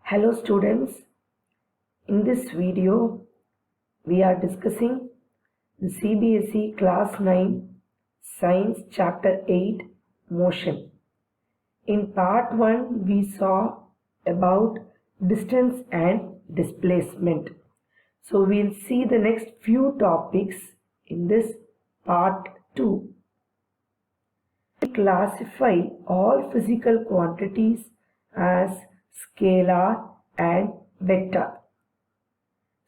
Hello students, in this video we are discussing the Cbse class 9 science chapter 8 motion. In part 1 we saw about distance and displacement. So we'll see the next few topics in this part 2. We classify all physical quantities as scalar and vector.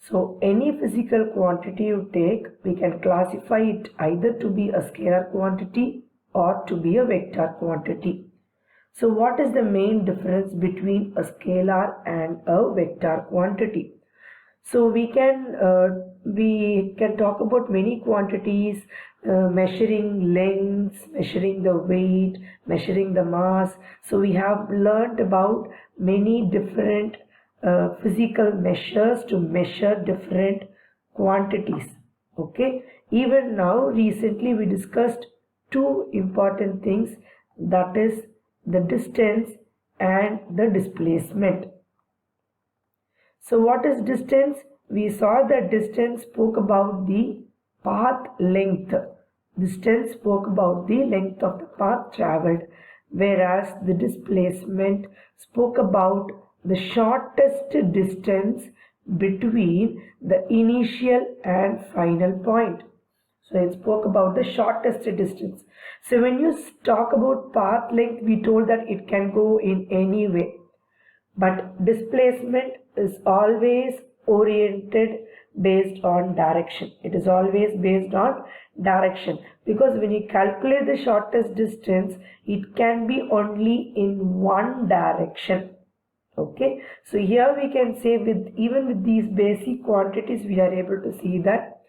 So any physical quantity you take, we can classify it either to be a scalar quantity or to be a vector quantity. So what is the main difference between a scalar and a vector quantity? So we can talk about many quantities, measuring lengths, measuring the weight, measuring the mass. So we have learned about many different physical measures to measure different quantities. Okay. Even now, recently we discussed two important things, that is the distance and the displacement. So what is distance? We saw that distance spoke about the path length. Distance spoke about the length of the path traveled, whereas the displacement spoke about the shortest distance between the initial and final point. So it spoke about the shortest distance. So when you talk about path length, we told that it can go in any way. But displacement is always oriented based on direction. It is always based on direction, because when you calculate the shortest distance, it can be only in one direction. Okay, so here we can say even with these basic quantities, we are able to see that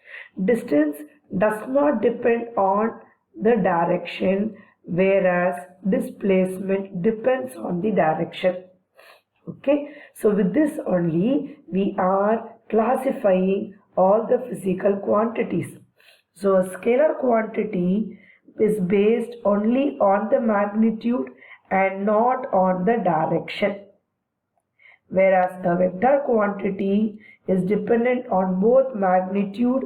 distance does not depend on the direction, whereas displacement depends on the direction. Okay, so with this only we are classifying all the physical quantities. So a scalar quantity is based only on the magnitude and not on the direction, whereas a vector quantity is dependent on both magnitude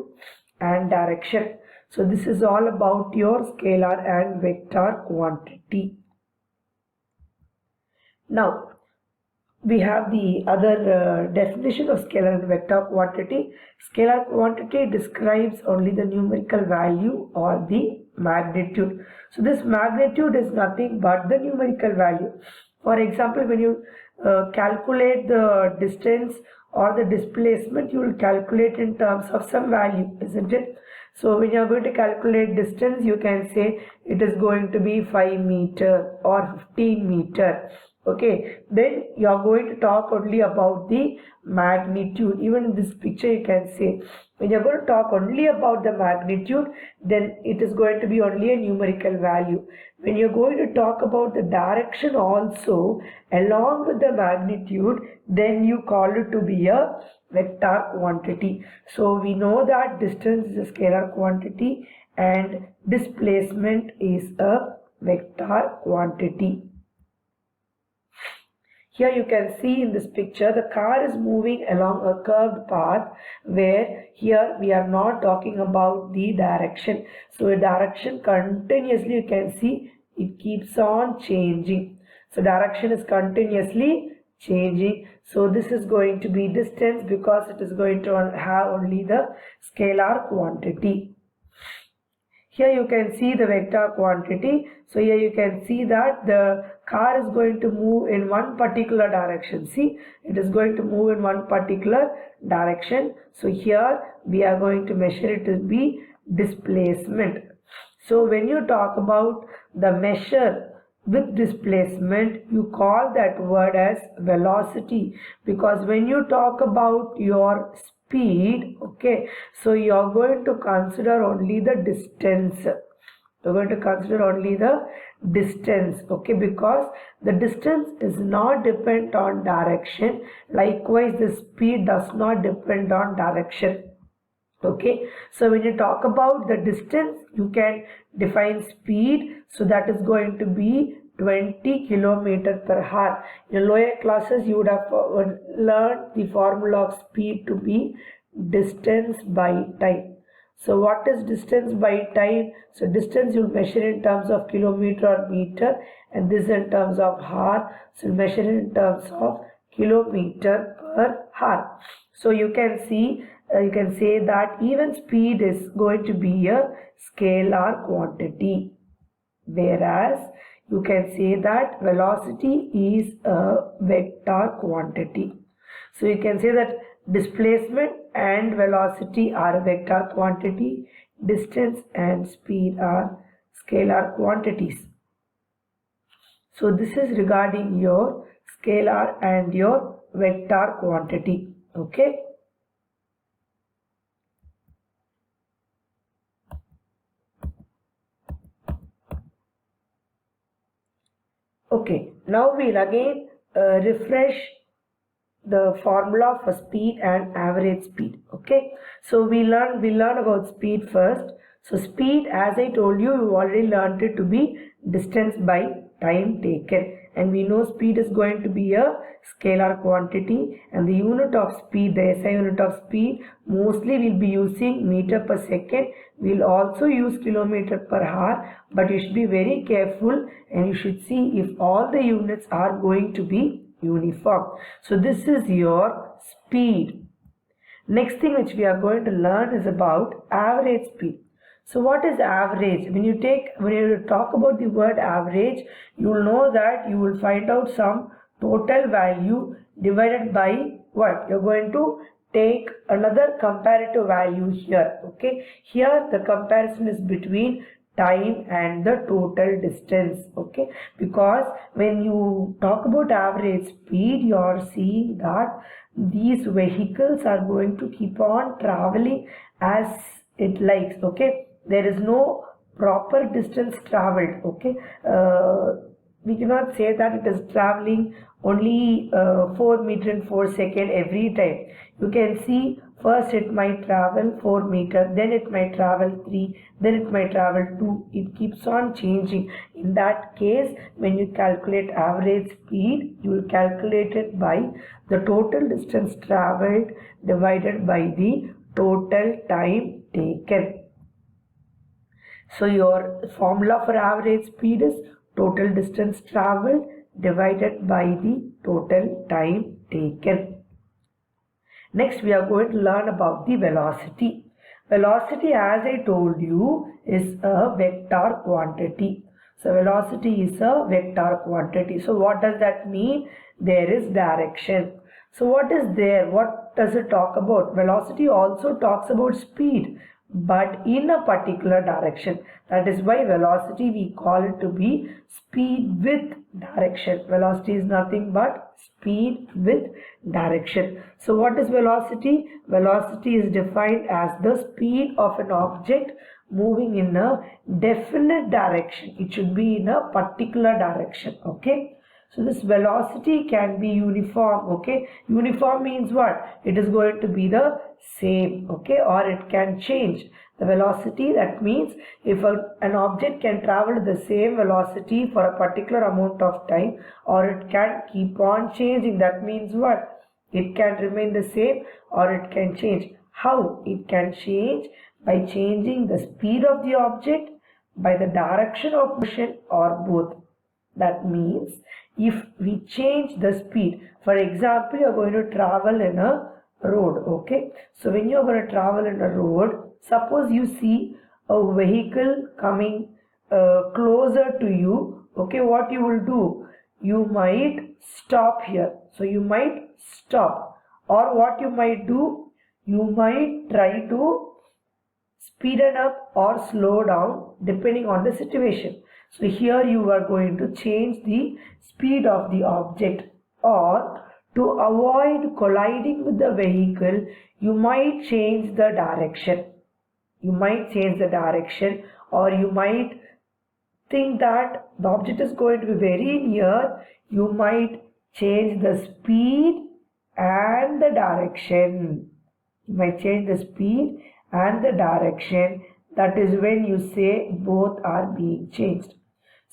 and direction. So this is all about your scalar and vector quantity. Now we have the other definition of scalar and vector quantity. Scalar quantity describes only the numerical value or the magnitude. So this magnitude is nothing but the numerical value. For example, when you calculate the distance or the displacement, you will calculate in terms of some value, isn't it? So when you are going to calculate distance, you can say it is going to be 5 meter or 15 meter. Okay, then you are going to talk only about the magnitude. Even in this picture you can say, when you are going to talk only about the magnitude, then it is going to be only a numerical value. When you are going to talk about the direction also along with the magnitude, then you call it to be a vector quantity. So we know that distance is a scalar quantity and displacement is a vector quantity. Here you can see in this picture, the car is moving along a curved path, where here we are not talking about the direction. So a direction continuously, you can see it keeps on changing. So direction is continuously changing. So this is going to be distance, because it is going to have only the scalar quantity. Here you can see the vector quantity. So here you can see that the car is going to move in one particular direction. See, it is going to move in one particular direction. So here we are going to measure it to be displacement. So when you talk about the measure with displacement, you call that word as velocity, because when you talk about your speed, okay, so you are going to consider only the distance. You're going to consider only the distance, okay, because the distance is not depend on direction. Likewise, the speed does not depend on direction. Okay, so when you talk about the distance, you can define speed. So that is going to be 20 km per hour. In lower classes, you would have learned the formula of speed to be distance by time. So what is distance by time? So distance you measure in terms of kilometer or meter, and this in terms of hour. So measure in terms of kilometer per hour. So you can see, you can say that even speed is going to be a scalar quantity, whereas you can say that velocity is a vector quantity. So you can say that displacement and velocity are a vector quantity, distance and speed are scalar quantities. So this is regarding your scalar and your vector quantity. Okay. Okay, now we'll again refresh the formula for speed and average speed. Okay, so we learn about speed first. So speed, as I told you, you already learned it to be distance by time taken, and we know speed is going to be a scalar quantity, and the unit of speed, the SI unit of speed, mostly we'll be using meter per second. We'll also use kilometer per hour, but you should be very careful and you should see if all the units are going to be uniform. So this is your speed. Next thing which we are going to learn is about average speed. So what is average? When you talk about the word average, you will know that you will find out some total value divided by what? You're going to take another comparative value here. Okay, here the comparison is between time and the total distance. Okay, because when you talk about average speed, you are seeing that these vehicles are going to keep on traveling as it likes. Okay, there is no proper distance traveled. Okay, we cannot say that it is traveling only 4 meter in 4 seconds every time. You can see first it might travel 4 meter, then it might travel 3, then it might travel 2. It keeps on changing. In that case, when you calculate average speed, you will calculate it by the total distance traveled divided by the total time taken. So your formula for average speed is total distance traveled divided by the total time taken. Next, we are going to learn about the velocity. Velocity, as I told you, is a vector quantity. So velocity is a vector quantity. So what does that mean? There is direction. So what is there? What does it talk about? Velocity also talks about speed, but in a particular direction. That is why velocity we call it to be speed with direction. Velocity is nothing but speed with direction. So what is velocity? Velocity is defined as the speed of an object moving in a definite direction. It should be in a particular direction. Okay. So this velocity can be uniform. Okay, uniform means what? It is going to be the same. Okay, or it can change the velocity. That means if an object can travel the same velocity for a particular amount of time, or it can keep on changing. That means what? It can remain the same or it can change. How? It can change by changing the speed of the object, by the direction of motion, or both. That means if we change the speed, for example, you are going to travel in a road. Okay, so when you are going to travel in a road, suppose you see a vehicle coming closer to you. Okay, what you will do? You might stop here. So you might stop, or what you might do? You might try to speed it up or slow down depending on the situation. So here you are going to change the speed of the object, or to avoid colliding with the vehicle, you might change the direction. You might change the direction, or you might think that the object is going to be very near. You might change the speed and the direction. You might change the speed and the direction. That is when you say both are being changed.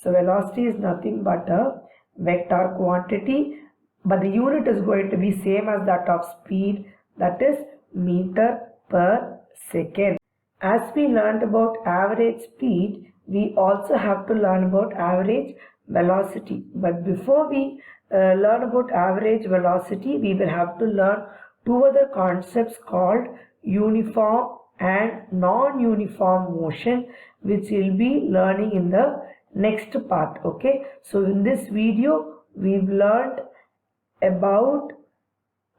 So velocity is nothing but a vector quantity, but the unit is going to be same as that of speed, that is meter per second. As we learned about average speed, we also have to learn about average velocity. But before we learn about average velocity, we will have to learn two other concepts called uniform and non-uniform motion, which we'll be learning in the next part. Okay, so in this video we've learned about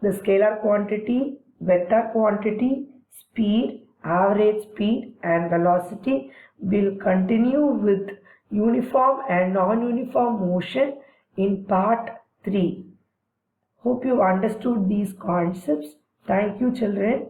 the scalar quantity, vector quantity, speed, average speed and velocity. Will continue with uniform and non-uniform motion in part 3. Hope you understood these concepts. Thank you, children.